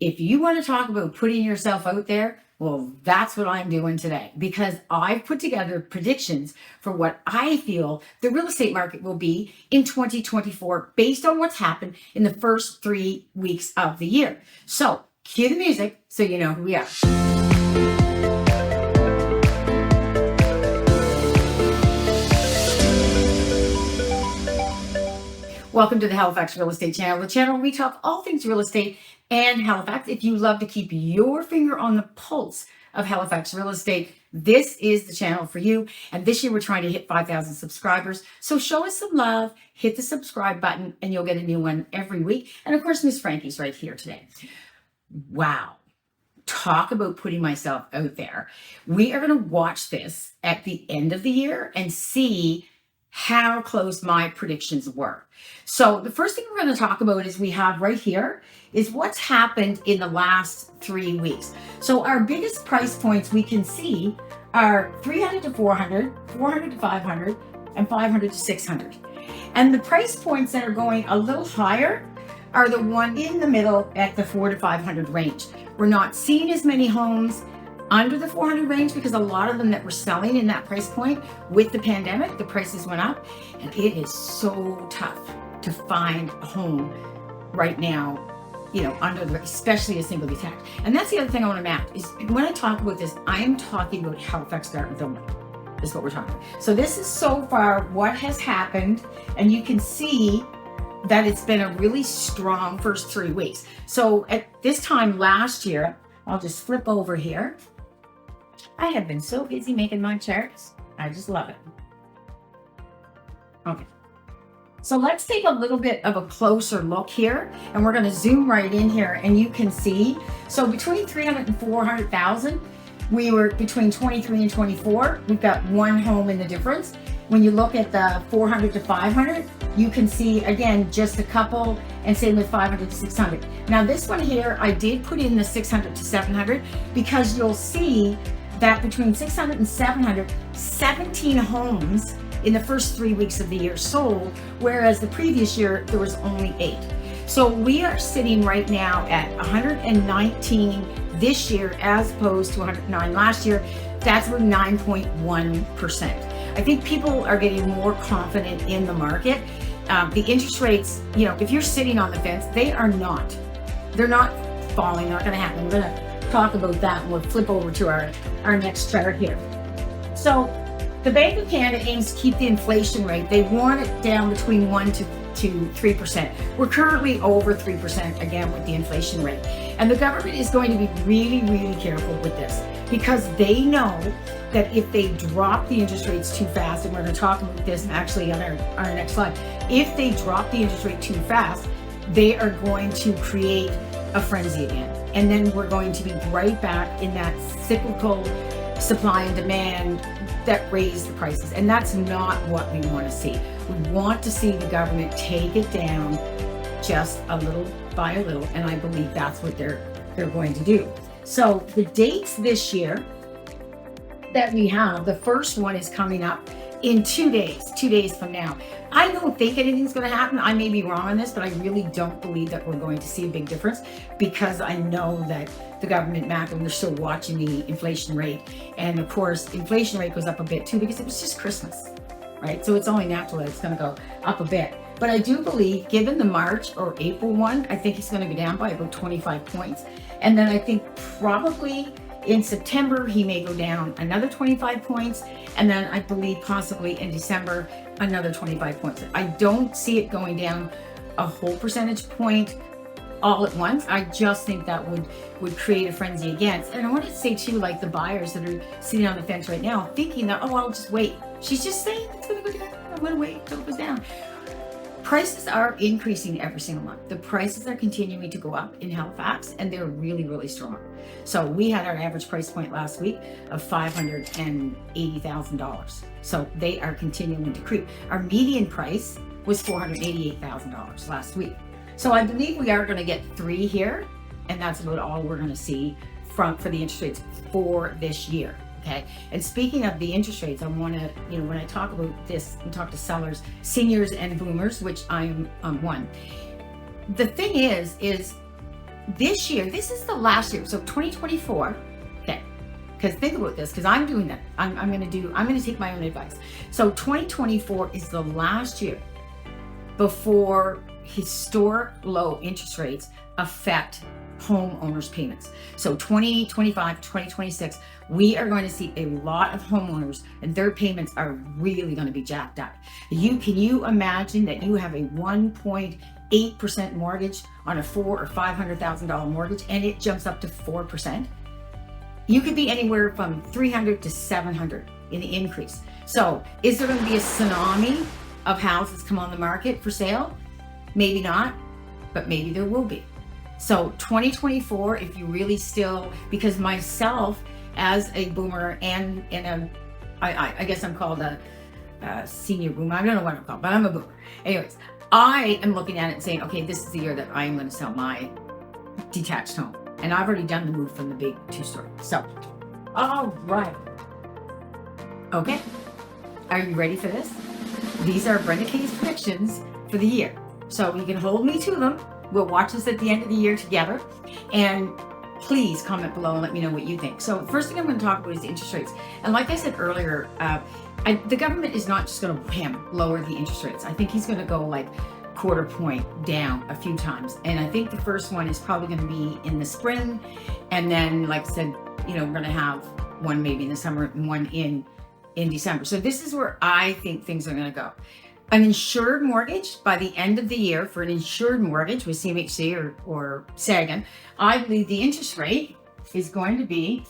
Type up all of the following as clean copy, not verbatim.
if you want to talk about putting yourself out there, well, that's what I'm doing today, because I've put together predictions for what I feel the real estate market will be in 2024 based on what's happened in the first 3 weeks of the year. So cue the music so you know who we are. Welcome to the Halifax Real Estate Channel, the channel where we talk all things real estate and Halifax. If you love to keep your finger on the pulse of Halifax real estate, this is the channel for you. And this year we're trying to hit 5,000 subscribers. So show us some love, hit the subscribe button, and you'll get a new one every week. And of course, Miss Frankie's right here today. Wow. Talk about putting myself out there. We are going to watch this at the end of the year and see how close my predictions were. So the first thing we're going to talk about is we have right here is what's happened in the last 3 weeks. So our biggest price points we can see are 300 to 400, 400 to 500, and 500 to 600. And the price points that are going a little higher are the one in the middle at the 400 to 500 range. We're not seeing as many homes under the 400 range because a lot of them that were selling in that price point with the pandemic, the prices went up, and it is so tough to find a home right now, under the, especially a single detached. And that's the other thing I want to map is when I talk about this, I am talking about Halifax, Dartmouth only. Is what we're talking about. So this is so far what has happened, and you can see that it's been a really strong first 3 weeks. So at this time last year, I'll just flip over here. I have been so busy making my charts. I just love it. Okay. So let's take a little bit of a closer look here, and we're going to zoom right in here, and you can see. So between 300 and 400,000, we were between 23 and 24. We've got one home in the difference. When you look at the 400 to 500, you can see again just a couple, and same with 500 to 600. Now this one here, I did put in the 600 to 700 because you'll see that between 600 and 700, 17 homes in the first 3 weeks of the year sold, whereas the previous year there was only 8. So we are sitting right now at 119 this year as opposed to 109 last year. That's about 9.1%. I think people are getting more confident in the market. The interest rates, if you're sitting on the fence, they're not falling, not going to happen. We're going to talk about that, and we'll flip over to our next chart here. So the Bank of Canada aims to keep the inflation rate. They want it down between 1 to 3%. We're currently over 3% again with the inflation rate. And the government is going to be really, really careful with this because they know that if they drop the interest rates too fast, and we're going to talk about this actually on our next slide, if they drop the interest rate too fast, they are going to create a frenzy again. And then we're going to be right back in that cyclical supply and demand that raise the prices. And that's not what we want to see. We want to see the government take it down just a little by a little. And I believe that's what they're going to do. So the dates this year that we have, the first one is coming up in 2 days from now. I don't think anything's going to happen. I may be wrong on this, but I really don't believe that we're going to see a big difference because I know that the government macro, they're still watching the inflation rate. And of course, inflation rate goes up a bit too because it was just Christmas, right? So it's only natural that it's going to go up a bit. But I do believe, given the March or April one, I think it's going to go down by about 25 points. And then I think probably in September, he may go down another 25 points. And then I believe possibly in December, another 25 points. I don't see it going down a whole percentage point all at once. I just think that would create a frenzy again. And I want to say too, like the buyers that are sitting on the fence right now, thinking that, oh, I'll just wait. She's just saying it's going to go down. I'm going to wait until it goes down. Prices are increasing every single month. The prices are continuing to go up in Halifax, and they're really, really strong. So we had our average price point last week of $580,000. So they are continuing to creep. Our median price was $488,000 last week. So I believe we are going to get 3 here, and that's about all we're going to see for the interest rates for this year. Okay. And speaking of the interest rates, I want to, when I talk about this and talk to sellers, seniors and boomers, which I am one. The thing is this year, this is the last year. So 2024, okay, because think about this, because I'm doing that. I'm going to take my own advice. So 2024 is the last year before historic low interest rates affect homeowners payments. So 2025, 2026, we are going to see a lot of homeowners and their payments are really going to be jacked up. Can you imagine that you have a 1.8% mortgage on a $400,000 or $500,000 mortgage and it jumps up to 4%? You could be anywhere from 300 to 700 in the increase. So is there going to be a tsunami of houses come on the market for sale? Maybe not, but maybe there will be. So 2024, if you really still, because myself as a boomer and I guess I'm called a senior boomer. I don't know what I'm called, but I'm a boomer. Anyways, I am looking at it and saying, okay, this is the year that I am going to sell my detached home. And I've already done the move from the big 2-story. So, all right. Okay. Are you ready for this? These are Brenda Kay's predictions for the year. So you can hold me to them. We'll watch this at the end of the year together. And please comment below and let me know what you think. So first thing I'm going to talk about is the interest rates. And like I said earlier, the government is not just going to lower the interest rates. I think he's going to go like quarter point down a few times. And I think the first one is probably going to be in the spring. And then, like I said, we're going to have one maybe in the summer and one in December. So this is where I think things are going to go. An insured mortgage by the end of the year, for an insured mortgage with CMHC or Sagan, I believe the interest rate is going to be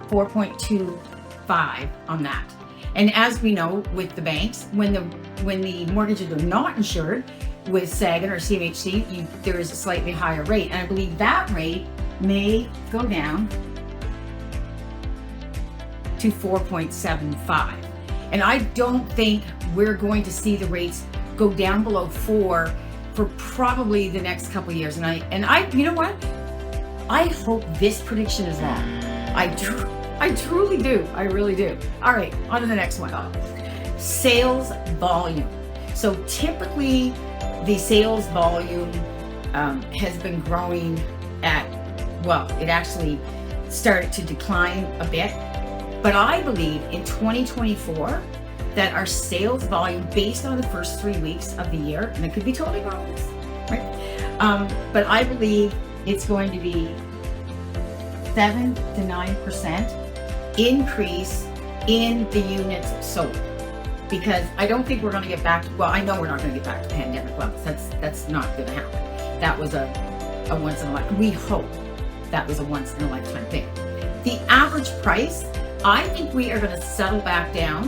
4.25 on that. And as we know with the banks, when the mortgages are not insured with Sagan or CMHC, there is a slightly higher rate. And I believe that rate may go down to 4.75. And I don't think we're going to see the rates go down below 4 for probably the next couple of years. And I, you know what? I hope this prediction is wrong. I truly do. I really do. All right, on to the next one. Sales volume. So typically the sales volume has been growing it actually started to decline a bit. But I believe in 2024 that our sales volume, based on the first 3 weeks of the year, and I could be totally wrong, right? But I believe it's going to be 7 to 9% increase in the units sold. Because I don't think we're going to get back to, I know we're not going to get back to pandemic levels. That's not going to happen. That was a once in a lifetime. We hope that was a once in a lifetime thing. The average price, I think we are going to settle back down,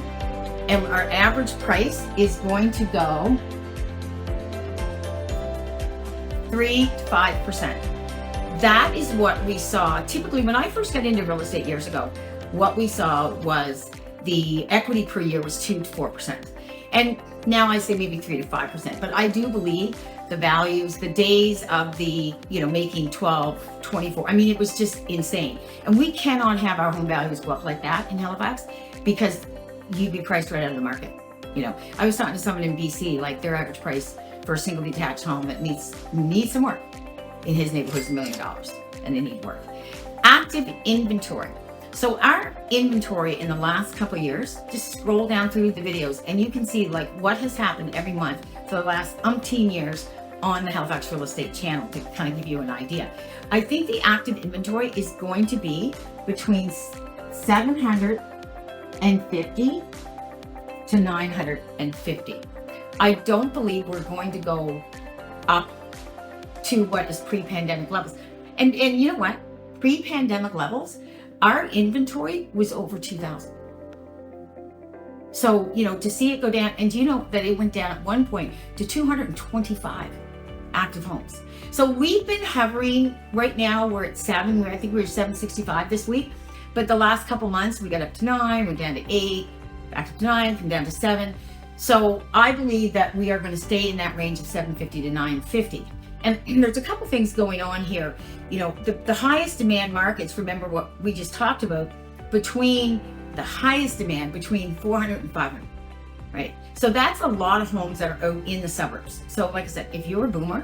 and our average price is going to go 3 to 5%. That is what we saw. Typically, when I first got into real estate years ago, what we saw was the equity per year was 2 to 4%. And now I say maybe 3 to 5%. But I do believe the values, the days of the, making 12, 24, it was just insane. And we cannot have our home values go up like that in Halifax because you'd be priced right out of the market. I was talking to someone in BC, like their average price for a single detached home that needs some work in his neighborhood is $1 million, and they need work. Active inventory. So our inventory in the last couple of years, just scroll down through the videos and you can see like what has happened every month for the last umpteen years on the Halifax Real Estate channel to kind of give you an idea. I think the active inventory is going to be between 750 to 950. I don't believe we're going to go up to what is pre-pandemic levels. And you know what? Pre-pandemic levels, our inventory was over 2,000. So, to see it go down, and do you know that it went down at one point to 225 active homes. So we've been hovering, right now we're at 7, I think we were 765 this week, but the last couple months we got up to 9, went down to 8, back up to 9, come down to 7. So I believe that we are going to stay in that range of 750 to 950. And there's a couple things going on here. The highest demand markets, remember what we just talked about, between the highest demand between 400 and 500. right? So that's a lot of homes that are out in the suburbs. So like I said, if you're a boomer,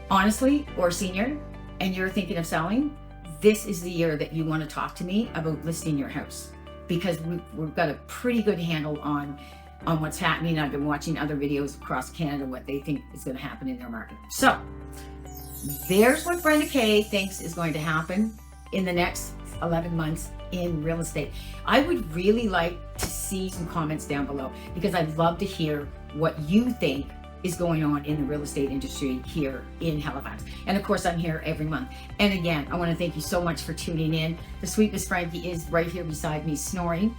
honestly, or senior, and you're thinking of selling, this is the year that you want to talk to me about listing your house, because we've got a pretty good handle on what's happening. I've been watching other videos across Canada, what they think is going to happen in their market. So there's what Brenda Kay thinks is going to happen in the next 11 months in real estate. I would really like to see some comments down below, because I'd love to hear what you think is going on in the real estate industry here in Halifax. And of course, I'm here every month. And again, I want to thank you so much for tuning in. The sweet Miss Frankie is right here beside me snoring.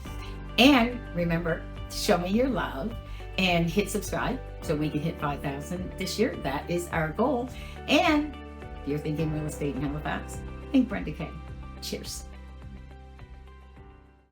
And remember, show me your love and hit subscribe so we can hit 5,000 this year. That is our goal. And if you're thinking real estate in Halifax, think Brenda Kay. Cheers.